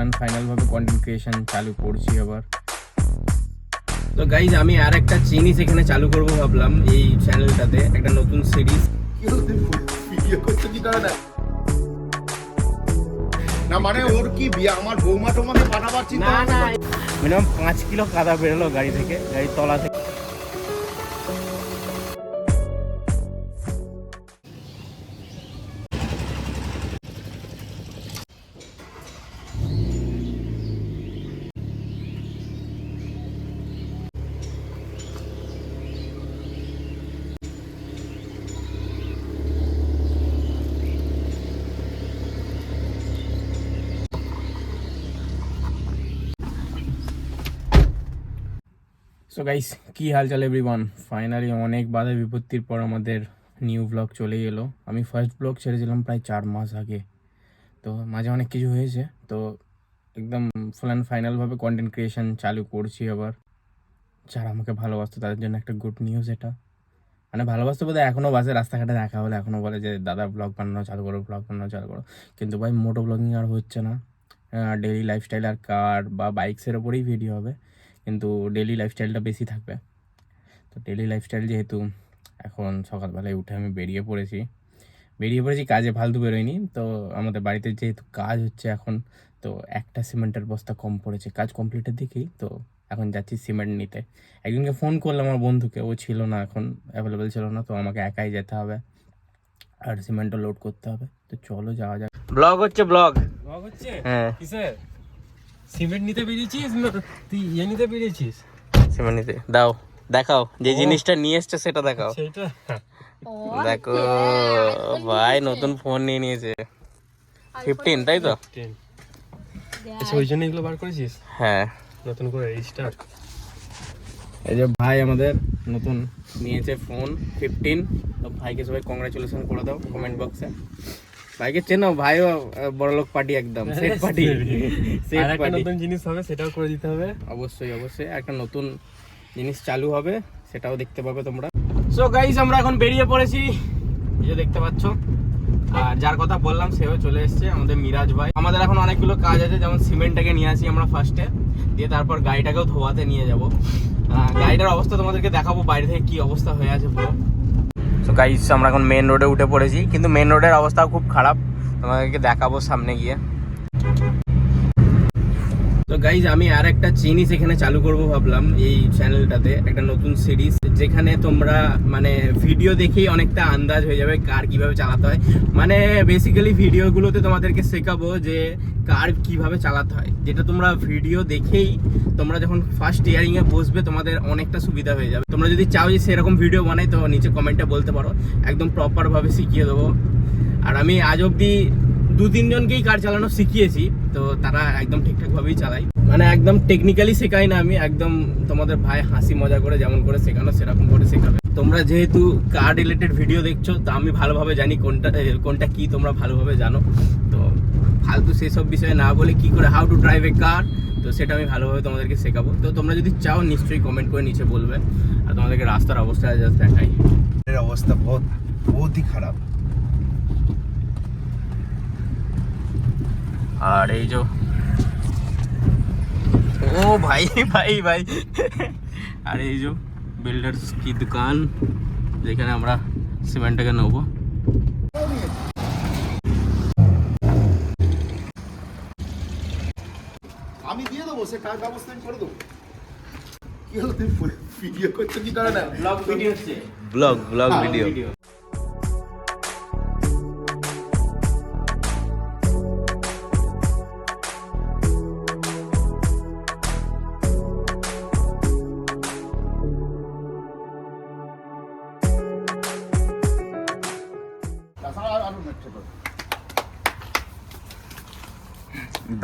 And final ভাবে content creation চালু করছি আবার। তো গাইজ আমি আর একটা জিনিস এখানে চালু করব ভাবলাম, এই চ্যানেলটাতে একটা নতুন সিরিজ। ভিডিও করতে কি করে না মানে ওর কি বিয়ে আমার বৌমা টোমাকে পাঠাবার চিন্তা না না, মিনিমাম 5 কিলো কাদা বেরোলো গাড়ি থেকে, গাড়ির তলা থেকে। সো গাইস, কি হালচাল এভরিওয়ান? ফাইনালি অনেক বাধা বিপত্তির পর আমাদের নিউ ব্লগ চলেই এলো। আমি ফার্স্ট ব্লগ ছেড়েছিলাম প্রায় 4 মাস আগে, তো মাঝে অনেক কিছু হয়েছে। তো একদম ফুল অ্যান্ড ফাইনালভাবে কন্টেন্ট ক্রিয়েশন চালু করছি আবার। যারা আমাকে ভালোবাসতো তাদের জন্য একটা গুড নিউজ এটা। মানে ভালোবাসতে বোধ হয় এখনও বাসে রাস্তাঘাটে দেখা হলে এখনও বলে যে দাদা ব্লগ বানানো চালু করো, ব্লগ বানানো চালু করো। কিন্তু ভাই মোটো ব্লগিং আর হচ্ছে না। ডেইলি লাইফস্টাইল আর কার বা বাইকসের ওপরেই ভিডিও হবে, কিন্তু ডেইলি লাইফস্টাইলটা বেশি থাকবে। তো ডেইলি লাইফস্টাইল যেহেতু, এখন সকালবেলায় উঠে আমি বেরিয়ে পড়েছি কাজে, ফালতু বেরোয়নি। তো আমাদের বাড়িতে যেহেতু কাজ হচ্ছে এখন, তো একটা সিমেন্টের বস্তা কম পড়েছে, কাজ কমপ্লিটের দিকেই। তো এখন যাচ্ছি সিমেন্ট নিতে। একজনকে ফোন করলাম আমার বন্ধুকে, ও ছিল না, এখন অ্যাভেলেবেল ছিল না, তো আমাকে একাই যেতে হবে আর সিমেন্টও লোড করতে হবে। তো চলো যাওয়া যাক। ব্লগ হচ্ছে, ব্লগ হচ্ছে। হ্যাঁ, কিসের? সিমেন্ট নিতে বেরিয়েছিস না তুই ইয়ে নিতে বেরিয়েছিস? সিমেন্ট নিতে। দাও, দেখাও যে জিনিসটা নিয়ে এসছে সেটা দেখাও। সেটা দেখো ভাই, নতুন ফোন নিয়ে নিয়েছে 15, তাই তো? আচ্ছা, ওই জন্য এগুলো বার করেছিস হ্যাঁ, নতুন করে রিস্টার্ট। এই যে ভাই আমাদের নতুন নিয়েছে ফোন 15। তো ভাইকে সবাই কংগ্রাচুলেশন করে দাও কমেন্ট বক্সে। ভাইকে চেনো, ভাইও বড়লোক পার্টি, একদম সেট পার্টি, সেট আর একটা পার্টি। নতুন জিনিস হবে, সেটাও করে দিতে হবে। অবশ্যই অবশ্যই একটা নতুন জিনিস চালু হবে, সেটাও দেখতে পাবে তোমরা। সো গাইস, আমরা এখন বেরিয়ে পড়েছি, এই যে দেখতে পাচ্ছ। আর যার কথা বললাম সেও চলে এসেছে, আমাদের মিরাজ ভাই। আমাদের এখন অনেকগুলো কাজ আছে, যেমন সিমেন্টটাকে নিয়ে আসি আমরা ফার্স্টে, দিয়ে তারপর গাড়িটাকেও ধোয়াতে নিয়ে যাব। গাড়িটার অবস্থা তোমাদেরকে দেখাবো বাইরে থেকে কি অবস্থা হয়ে আছে পুরো। সো গাইস, আমরা এখন মেন রোডে উঠে পড়েছি, কিন্তু মেন রোডের অবস্থাও খুব খারাপ, তোমাদেরকে দেখাবো সামনে গিয়ে। তো গাইজ আমি আর একটা জিনিস এখানে চালু করব ভাবলাম, এই চ্যানেলটাতে একটা নতুন সিরিজ, যেখানে তোমরা মানে ভিডিও দেখেই অনেকটা আন্দাজ হয়ে যাবে কার কিভাবে চালাতে হয়। মানে বেসিক্যালি ভিডিওগুলোতে তোমাদেরকে শেখাবো যে কার কিভাবে চালাতে হয়, যেটা তোমরা ভিডিও দেখেই তোমরা যখন ফার্স্ট ইয়ারিংয়ে বসবে তোমাদের অনেকটা সুবিধা হয়ে যাবে। তোমরা যদি চাও যে সেরকম ভিডিও বানাই, তো নিচে কমেন্টে বলতে পারো, একদম প্রপারভাবে শিখিয়ে দেবো। আর আমি আজ অবধি 2-3 জনকেই কার চালানো শিখিয়েছি, তো তারা একদম ঠিকঠাকভাবেই চালায়। মানে একদম টেকনিক্যালি শেখাই না আমি, একদম তোমাদের ভাই হাসি মজা করে যেমন করে শেখানো সেরকম করে শেখাবে। তোমরা যেহেতু কার রিলেটেড ভিডিও দেখছো, তো আমি ভালোভাবে জানি কোনটা কি তোমরা ভালোভাবে জানো। তো ফালতু সেসব বিষয়ে না বলে কি করে হাউ টু ড্রাইভ এ কার, তো সেটা আমি ভালোভাবে তোমাদেরকে শেখাবো। তো তোমরা যদি চাও নিশ্চয়ই কমেন্ট করে নিচে বলবে, আর তোমাদেরকে রাস্তার অবস্থা জাস্ট দেখাই। এর অবস্থা বহুতই খারাপ। আর এই যে ও ভাই ভাই ভাই, আর এই যে বিল্ডার্স কি দোকান, যেখানে আমরা সিমেন্টটাকে নেবো। আমি দিয়ে দেবো, সে কার ব্যবস্থা আমি করে দেবো। কি হলো তুই ভিডিও করতে কি করে না? ব্লগ ভিডিও হচ্ছে, ব্লগ ভিডিও।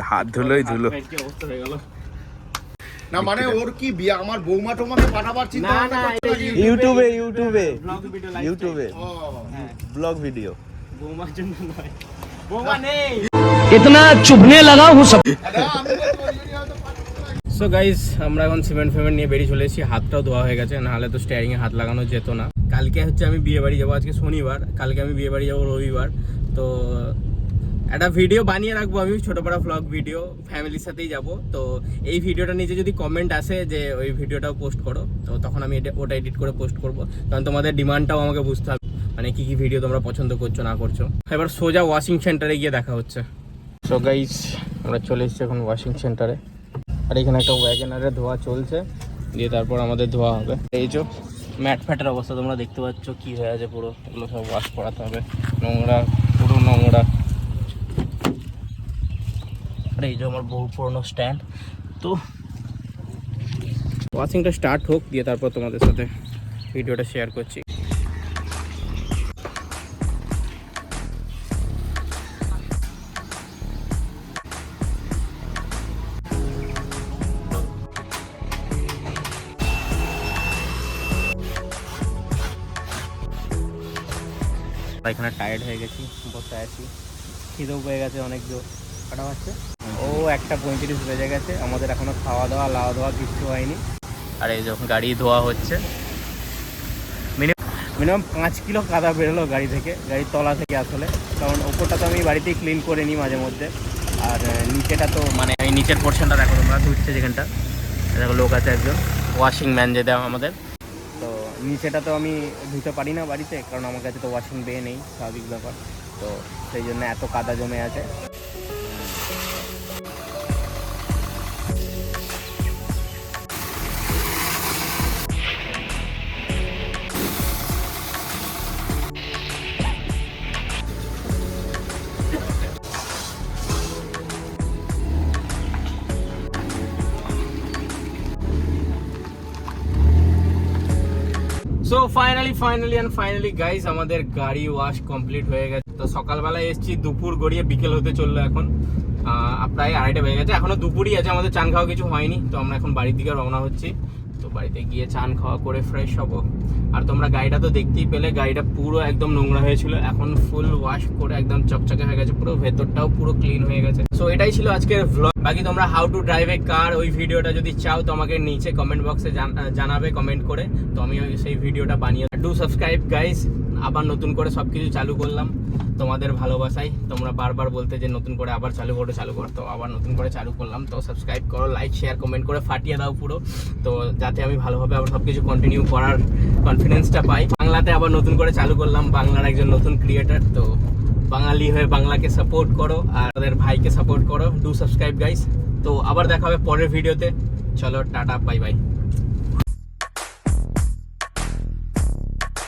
হাত ধুলোই ধুলো। কি অবস্থা হয়ে গেল। না মানে ওর কি বিয়ে আমার বৌমা টোমাকে পাঠাবার চিন্তা না, ইউটিউবে ব্লগ ভিডিও, ইউটিউবে ব্লগ ভিডিও। বৌমার জন্য নয়, বৌমা নেই। इतना चुभने लगा हूँ सब। সো গাইস, আমরা এখন সিমেন্ট নিয়ে বেরিয়ে চলে এসেছি। হাতটাও ধোয়া হয়ে গেছে, নাহলে তো স্টিয়ারিংয়ে হাত লাগানো যেত না। কালকে হচ্ছে আমি বিয়ে বাড়ি যাবো, আজকে শনিবার, কালকে আমি বিয়ে বাড়ি যাবো রবিবার। তো একটা ভিডিও বানিয়ে রাখবো আমি, ছোটবেলা ব্লগ ভিডিও, ফ্যামিলির সাথেই যাব। তো এই ভিডিওটা নিচে যদি কমেন্ট আসে যে ওই ভিডিওটাও পোস্ট করো, তো তখন আমি ওটা এডিট করে পোস্ট করব, কারণ তোমাদের ডিমান্ডটাও আমাকে বুঝতে হবে, মানে কি কি ভিডিও তোমরা পছন্দ করছো না করছো। এবার সোজা ওয়াশিং সেন্টারে গিয়ে দেখা হচ্ছে। সো গাইস, আমরা চলে এসেছি এখন ওয়াশিং সেন্টারে, আর এখানে একটা ওয়াগনারে ধোয়া চলছে, দিয়ে তারপর আমাদের ধোয়া হবে। এই যে ম্যাট ফ্যাটের অবস্থা তোমরা দেখতে পাচ্ছ কি হয়ে আছে পুরো, এগুলো সব ওয়াশ করাতে হবে, নোংরা, পুরো নোংরা। আর এই যে আমার বহু পুরনো স্ট্যান্ড। তো ওয়াশিংটা স্টার্ট হোক, দিয়ে তারপর তোমাদের সাথে ভিডিওটা শেয়ার করছি। এখানে টায়ার্ড হয়ে গেছি, বসে আছি, খিদেও পেয়ে গেছে অনেক জোর। কাটা হচ্ছে ও 1:35 বেজে গেছে, আমাদের এখনো খাওয়া দাওয়া লাওয়া ধোয়া কিচ্ছু হয়নি। আর এই যখন গাড়ি ধোয়া হচ্ছে, মিনিমাম 5 কিলো কাদা বেরোলো গাড়ি থেকে, গাড়ির তলা থেকে আসলে, কারণ ওপরটা তো আমি বাড়িতেই ক্লিন করে নিই মাঝে মধ্যে, আর নিচেটা তো মানে এই নিচের পোর্শনটা দেখো তোমরা, ধুচ্ছে যেখানটা, দেখো লোক আছে একজন ওয়াশিং ম্যান যে দেওয়া আমাদের। তো নিচেটা তো আমি ধুতে পারি না বাড়িতে, কারণ আমার কাছে তো ওয়াশিং বে নেই, স্বাভাবিক ব্যাপার। তো সেই জন্য এত কাদা জমে আছে। সো ফাইনালি গাইস, আমাদের গাড়ি ওয়াশ কমপ্লিট হয়ে গেছে। তো সকালবেলায় এসেছি, দুপুর গড়িয়ে বিকেল হতে চললো, এখন প্রায় 2:30 বেজে গেছে, এখনো দুপুরই আছে, আমাদের চান খাওয়া কিছু হয়নি। তো আমরা এখন বাড়ির দিকে রওনা হচ্ছি। তো বাড়িতে গিয়ে চান খাওয়া করে ফ্রেশ হবো। আর তোমরা গাড়িটা তো দেখতেই পেলে, গাড়িটা পুরো একদম নোংরা হয়েছিল, এখন ফুল ওয়াশ করে একদম চকচকে হয়ে গেছে, পুরো ভেতরটাও পুরো ক্লিন হয়ে গেছে। সো এটাই ছিল আজকের ভ্লগ। বাকি তোমরা হাউ টু ড্রাইভ এ কার ওই ভিডিওটা যদি চাও তো আমাকে নিচে কমেন্ট বক্সে জানাবে কমেন্ট করে, তো আমি সেই ভিডিওটা বানিয়ে। ডু সাবস্ক্রাইব গাইস, আবার নতুন করে সবকিছু চালু করলাম তোমাদের ভালোবাসায়। তোমরা বারবার বলতে যে নতুন করে আবার চালু করো, তো আবার নতুন করে চালু করলাম। তো সাবস্ক্রাইব করো, লাইক শেয়ার কমেন্ট করে ফাটিয়ে দাও পুরো, তো যাতে আমি ভালোভাবে আবার সবকিছু কন্টিনিউ করার কনফিডেন্সটা পাই। বাংলাতে আবার নতুন করে চালু করলাম, বাংলার একজন নতুন ক্রিয়েটার। তো বাঙালি হয়ে বাংলাকে সাপোর্ট করো, আর তাদের ভাইকে সাপোর্ট করো। Do subscribe guys. তো আবার দেখা হবে পরের ভিডিওতে। চলো টাটা, বাই বাই।